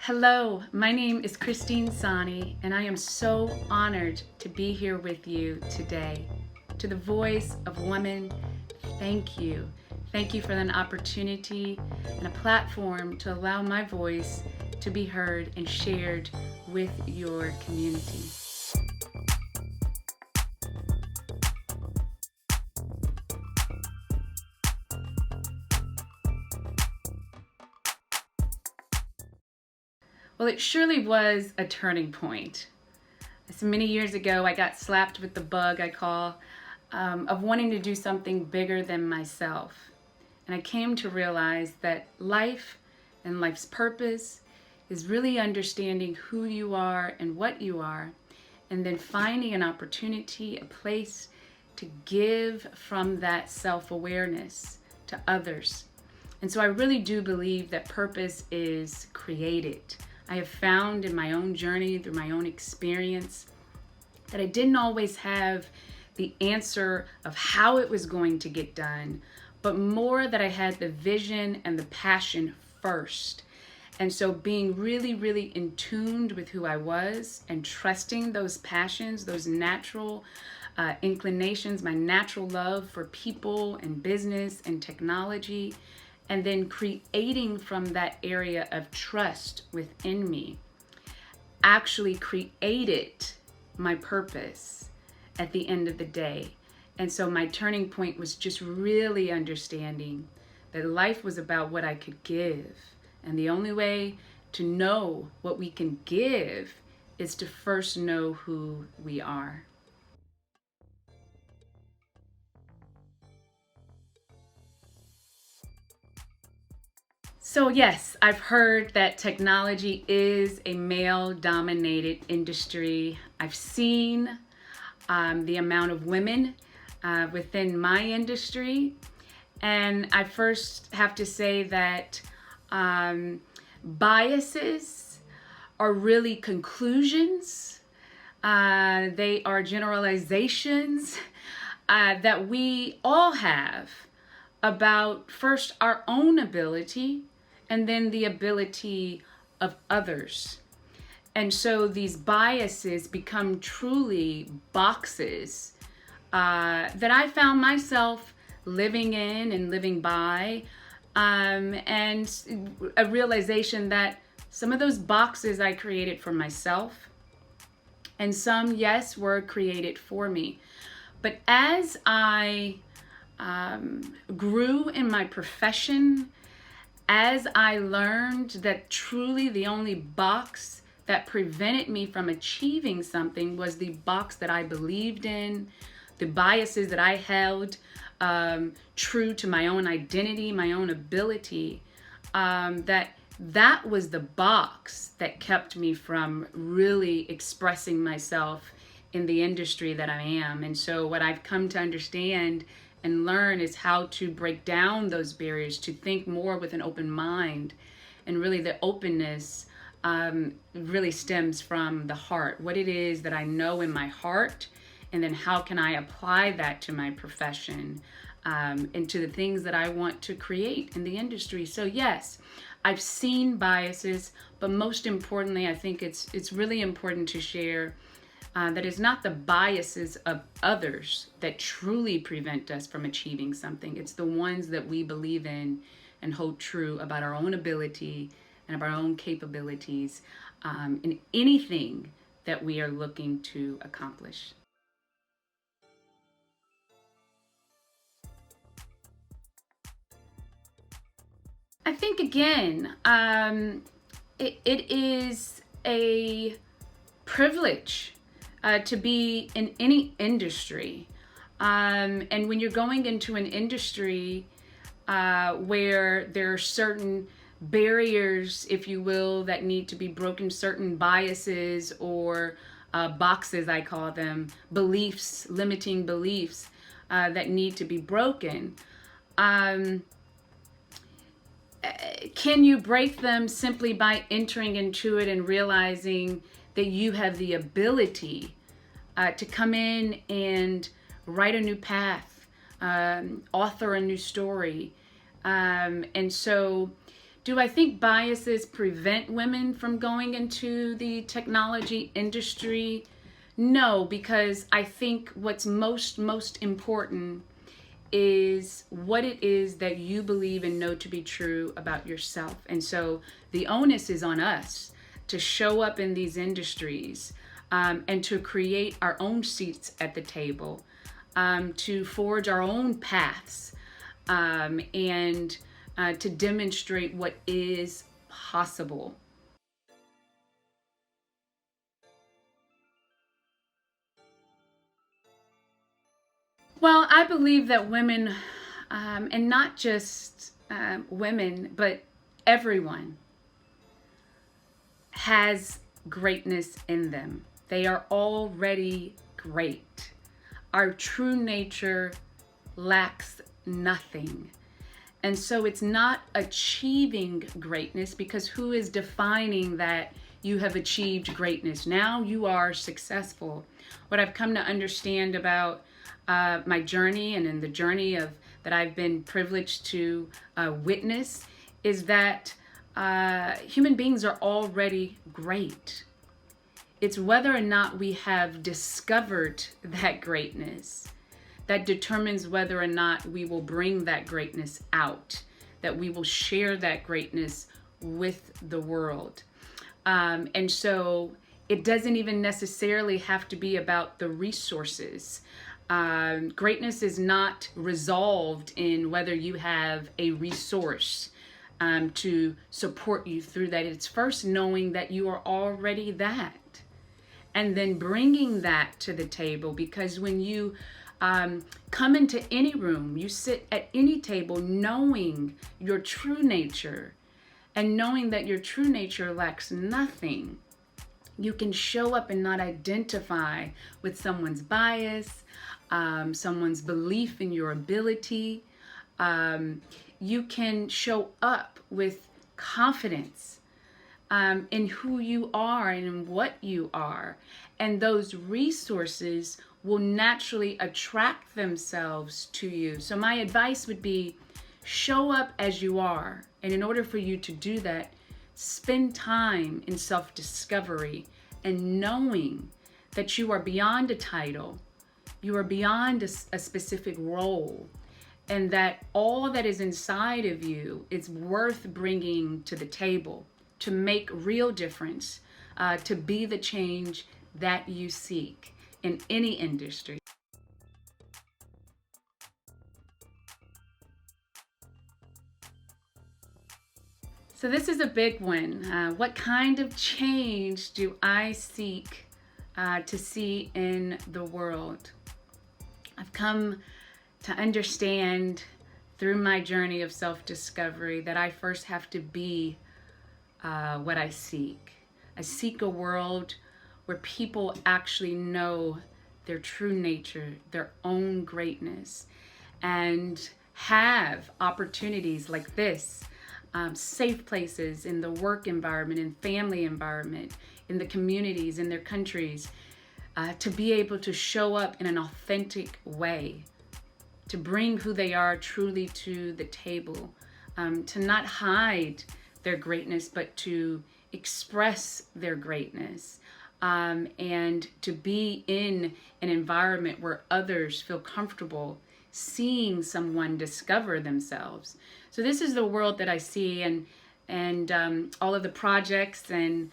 Hello, my name is Christine Sanni, and I am so honored to be here with you today. To the voice of women, thank you. Thank you for an opportunity and a platform to allow my voice to be heard and shared with your community. Well, it surely was a turning point. So many years ago, I got slapped with the bug I call of wanting to do something bigger than myself. And I came to realize that life and life's purpose is really understanding who you are and what you are, and then finding an opportunity, a place to give from that self-awareness to others. And so I really do believe that purpose is created. I have found in my own journey, through my own experience, that I didn't always have the answer of how it was going to get done, but more that I had the vision and the passion first. And so being really, really in tune with who I was and trusting those passions, those natural inclinations, my natural love for people and business and technology, and then creating from that area of trust within me, actually created my purpose at the end of the day. And so my turning point was just really understanding that life was about what I could give. And the only way to know what we can give is to first know who we are. So yes, I've heard that technology is a male-dominated industry. I've seen the amount of women within my industry. And I first have to say that biases are really conclusions. They are generalizations that we all have about first our own ability and then the ability of others. And so these biases become truly boxes that I found myself living in and living by, and a realization that some of those boxes I created for myself, and some, yes, were created for me. But as I grew in my profession, as I learned that truly the only box that prevented me from achieving something was the box that I believed in, the biases that I held true to my own identity, my own ability, that was the box that kept me from really expressing myself in the industry that I am. And so what I've come to understand and learn is how to break down those barriers, to think more with an open mind. And really the openness really stems from the heart, what it is that I know in my heart, and then how can I apply that to my profession and to the things that I want to create in the industry. So yes, I've seen biases, but most importantly, I think it's really important to share that it's not the biases of others that truly prevent us from achieving something. It's the ones that we believe in and hold true about our own ability and of our own capabilities in anything that we are looking to accomplish. I think again, it is a privilege to be in any industry. And when you're going into an industry where there are certain barriers, if you will, that need to be broken, certain biases or boxes, I call them, beliefs, limiting beliefs that need to be broken. Can you break them simply by entering into it and realizing that you have the ability to come in and write a new path, author a new story? And so Do I think biases prevent women from going into the technology industry? No, because I think what's most important is what it is that you believe and know to be true about yourself. And so the onus is on us to show up in these industries, and to create our own seats at the table, to forge our own paths, and to demonstrate what is possible. Well, I believe that women, and not just women, but everyone, has greatness in them. They are already great. Our true nature lacks nothing. And so it's not achieving greatness, because who is defining that you have achieved greatness? Now you are successful. What I've come to understand about my journey, and in the journey of that I've been privileged to witness, is that human beings are already great. It's whether or not we have discovered that greatness that determines whether or not we will bring that greatness out, that we will share that greatness with the world. And so it doesn't even necessarily have to be about the resources. Greatness is not resolved in whether you have a resource to support you through that. It's first knowing that you are already that, and then bringing that to the table. Because when you come into any room, you sit at any table knowing your true nature, and knowing that your true nature lacks nothing, you can show up and not identify with someone's bias, someone's belief in your ability. You can show up with confidence in who you are and in what you are. And those resources will naturally attract themselves to you. So my advice would be, show up as you are. And in order for you to do that, spend time in self-discovery and knowing that you are beyond a title, you are beyond a specific role, and that all that is inside of you is worth bringing to the table to make real difference, to be the change that you seek in any industry. So this is a big one. What kind of change do I seek to see in the world? I've come to understand through my journey of self-discovery that I first have to be what I seek. I seek a world where people actually know their true nature, their own greatness, and have opportunities like this, safe places in the work environment, in family environment, in the communities, in their countries, to be able to show up in an authentic way, to bring who they are truly to the table, to not hide their greatness, but to express their greatness, and to be in an environment where others feel comfortable seeing someone discover themselves. So this is the world that I see, and all of the projects and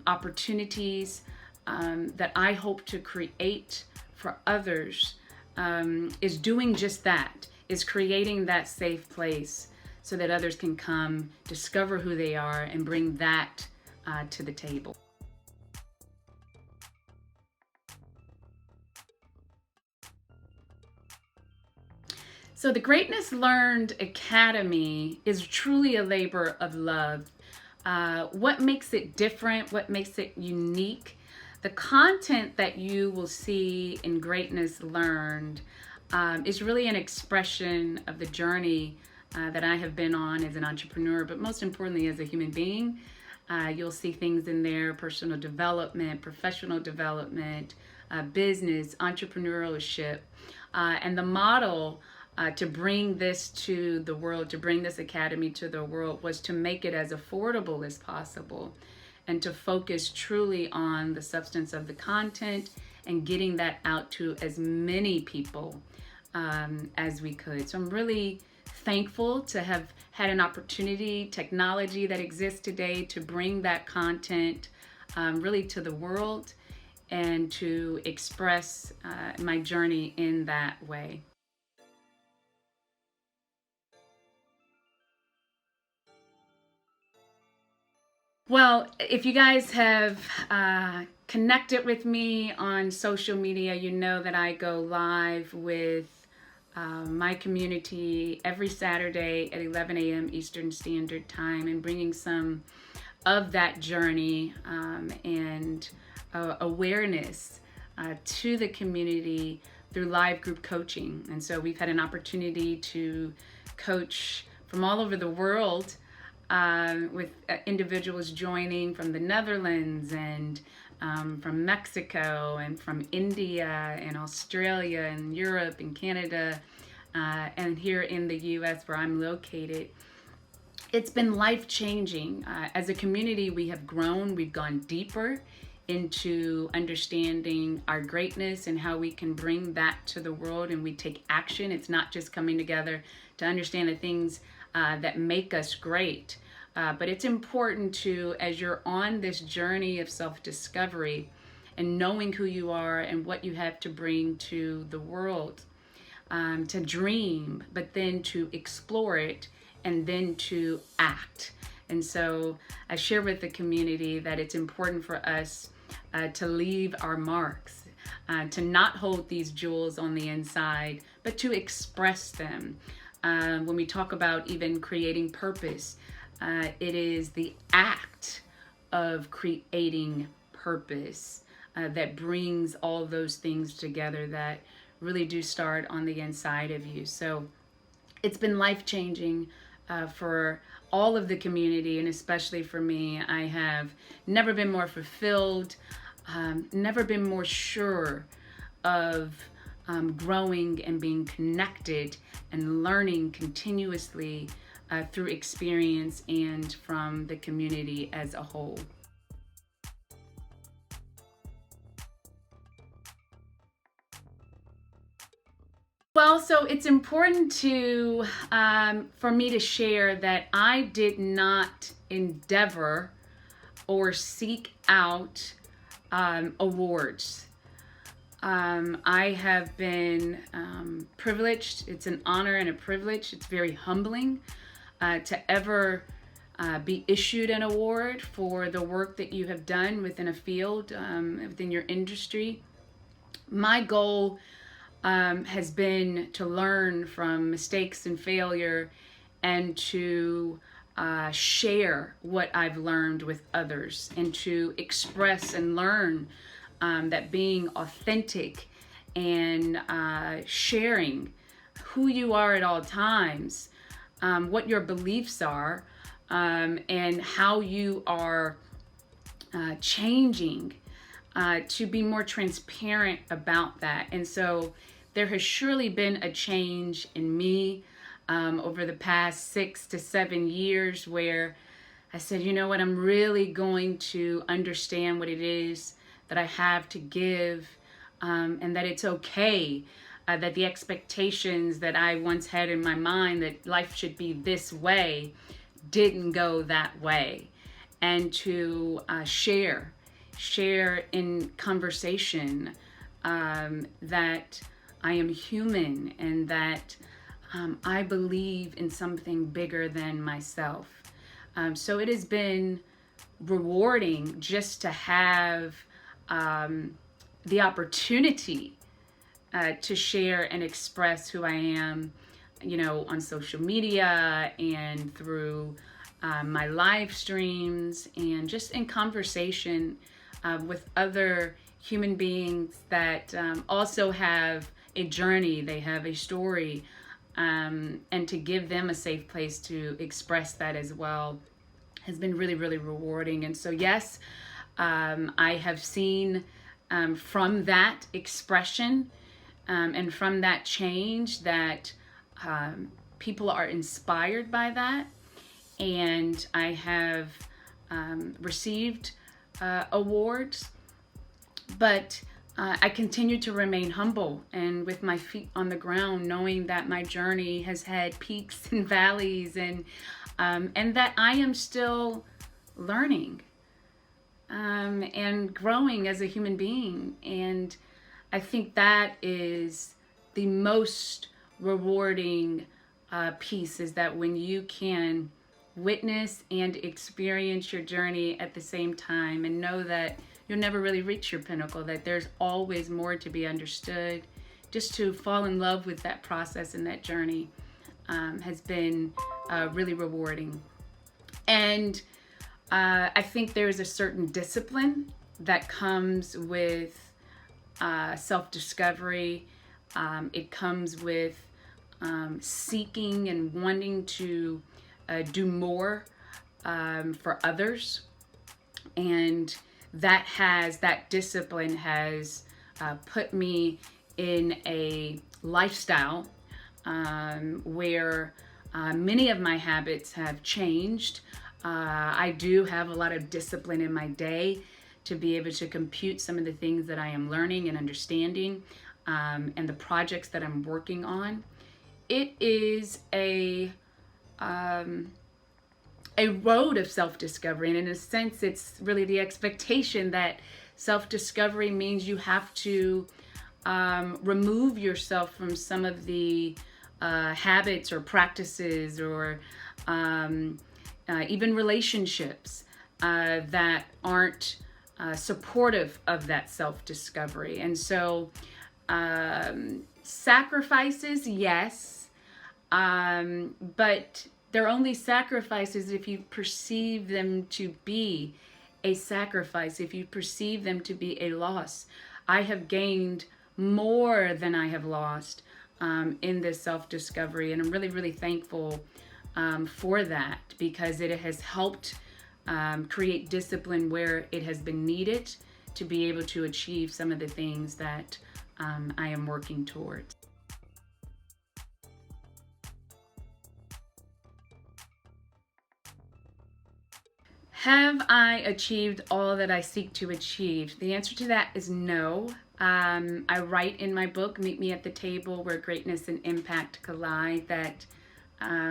opportunities that I hope to create for others is doing just that, is creating that safe place so that others can come, discover who they are, and bring that to the table. So the Greatness Learned Academy is truly a labor of love. What makes it different? What makes it unique? The content that you will see in Greatness Learned is really an expression of the journey that I have been on as an entrepreneur, but most importantly as a human being. You'll see things in there: personal development, professional development, business, entrepreneurship, and the model to bring this to the world, to bring this academy to the world, was to make it as affordable as possible and to focus truly on the substance of the content and getting that out to as many people as we could. So I'm really thankful to have had an opportunity, technology that exists today, to bring that content really to the world and to express my journey in that way. Well, if you guys have connected with me on social media, you know that I go live with my community every Saturday at 11 a.m. Eastern Standard Time, and bringing some of that journey and awareness to the community through live group coaching. And so we've had an opportunity to coach from all over the world with individuals joining from the Netherlands and from Mexico and from India and Australia and Europe and Canada and here in the US where I'm located. It's been life-changing. As a community, we have grown, we've gone deeper into understanding our greatness and how we can bring that to the world, and we take action. It's not just coming together to understand the things that make us great, but it's important to, as you're on this journey of self-discovery and knowing who you are and what you have to bring to the world, to dream, but then to explore it and then to act. And so I share with the community that it's important for us to leave our marks, to not hold these jewels on the inside, but to express them. When we talk about even creating purpose, it is the act of creating purpose that brings all those things together that really do start on the inside of you. So it's been life-changing for all of the community, and especially for me. I have never been more fulfilled, never been more sure of growing and being connected and learning continuously through experience and from the community as a whole. Well, so it's important to for me to share that I did not endeavor or seek out awards. I have been privileged. It's an honor and a privilege. It's very humbling to ever be issued an award for the work that you have done within a field, within your industry. My goal has been to learn from mistakes and failure and to share what I've learned with others, and to express and learn that being authentic and sharing who you are at all times, what your beliefs are, and how you are changing to be more transparent about that. And so there has surely been a change in me over the past 6 to 7 years, where I said, you know what, I'm really going to understand what it is that I have to give, and that it's okay, that the expectations that I once had in my mind that life should be this way didn't go that way, and to share in conversation that I am human and that I believe in something bigger than myself. So it has been rewarding just to have the opportunity to share and express who I am, you know, on social media and through my live streams, and just in conversation with other human beings that also have a journey, they have a story, and to give them a safe place to express that as well has been really, really rewarding. And so yes, I have seen from that expression and from that change that People are inspired by that, and I have received awards, but I continue to remain humble and with my feet on the ground, knowing that my journey has had peaks and valleys, and that I am still learning and growing as a human being. And I think that is the most rewarding piece, is that when you can witness and experience your journey at the same time and know that you'll never really reach your pinnacle, that there's always more to be understood. Just to fall in love with that process and that journey has been really rewarding. And I think there's a certain discipline that comes with self-discovery. It comes with seeking and wanting to do more for others. And that discipline has put me in a lifestyle where many of my habits have changed. I do have a lot of discipline in my day to be able to compute some of the things that I am learning and understanding, and the projects that I'm working on. It is a road of self-discovery, and in a sense it's really the expectation that self-discovery means you have to remove yourself from some of the habits or practices or even relationships that aren't supportive of that self-discovery. And so sacrifices, yes, but they're only sacrifices if you perceive them to be a sacrifice, if you perceive them to be a loss. I have gained more than I have lost in this self-discovery, and I'm really, really thankful for that, because it has helped create discipline where it has been needed to be able to achieve some of the things that I am working towards. Have I achieved all that I seek to achieve? The answer to that is no. I write in my book, Meet Me at the Table, Where Greatness and Impact Collide, that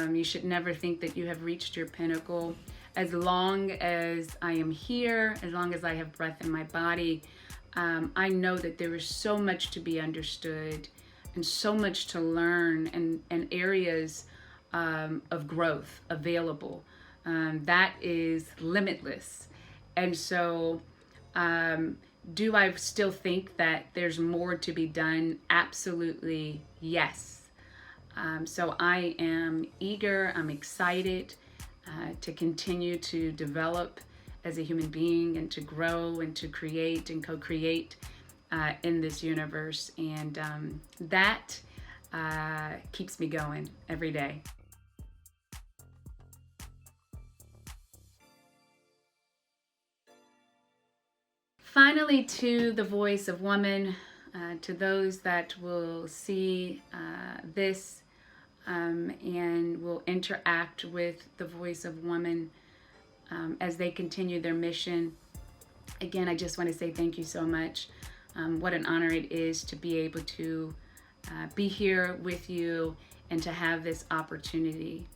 you should never think that you have reached your pinnacle. As long as I am here, as long as I have breath in my body, I know that there is so much to be understood and so much to learn, and areas of growth available. That is limitless. And so do I still think that there's more to be done? Absolutely, yes. So I am eager, I'm excited to continue to develop as a human being and to grow and to create and co-create in this universe. And that keeps me going every day. Finally, to the voice of woman, to those that will see this and will interact with the voice of woman as they continue their mission. Again, I just want to say thank you so much. What an honor it is to be able to be here with you and to have this opportunity.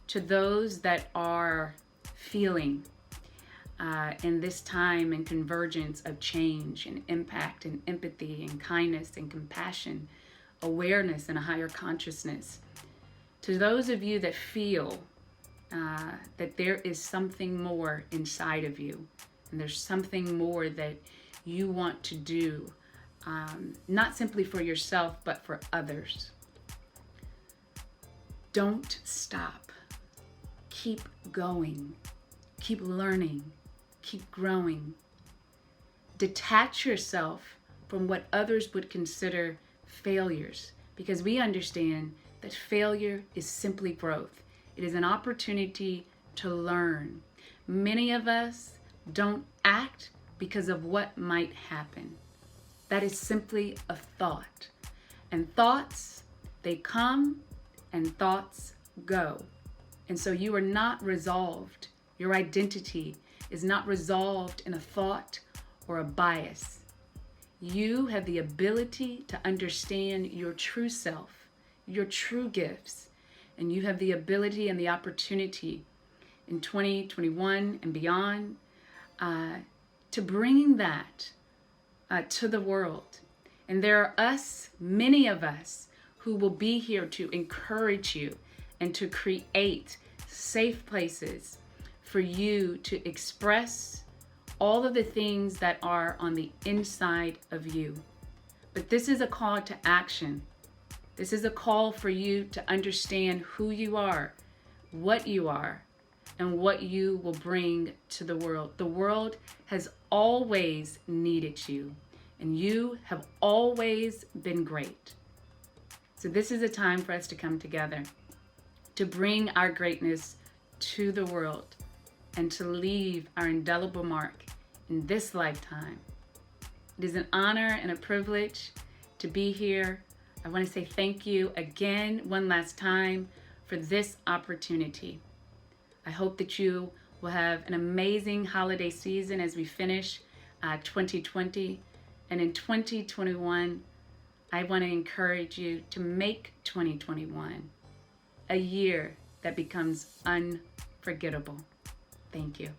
To those that are feeling in this time and convergence of change and impact and empathy and kindness and compassion, awareness and a higher consciousness. To those of you that feel that there is something more inside of you, and there's something more that you want to do, not simply for yourself, but for others. Don't stop. Keep going. Keep learning. Keep growing. Detach yourself from what others would consider failures, because we understand that failure is simply growth. It is an opportunity to learn. Many of us don't act because of what might happen. That is simply a thought. And thoughts, they come and thoughts go. And so you are not resolved. Your identity is not resolved in a thought or a bias. You have the ability to understand your true self, your true gifts, and you have the ability and the opportunity in 2021 and beyond to bring that to the world. And there are many of us, who will be here to encourage you and to create safe places for you to express all of the things that are on the inside of you. But this is a call to action. This is a call for you to understand who you are, and what you will bring to the world. The world has always needed you, and you have always been great. So this is a time for us to come together, to bring our greatness to the world, and to leave our indelible mark in this lifetime. It is an honor and a privilege to be here. I want to say thank you again, one last time, for this opportunity. I hope that you will have an amazing holiday season as we finish 2020. And in 2021, I want to encourage you to make 2021 a year that becomes unforgettable. Thank you.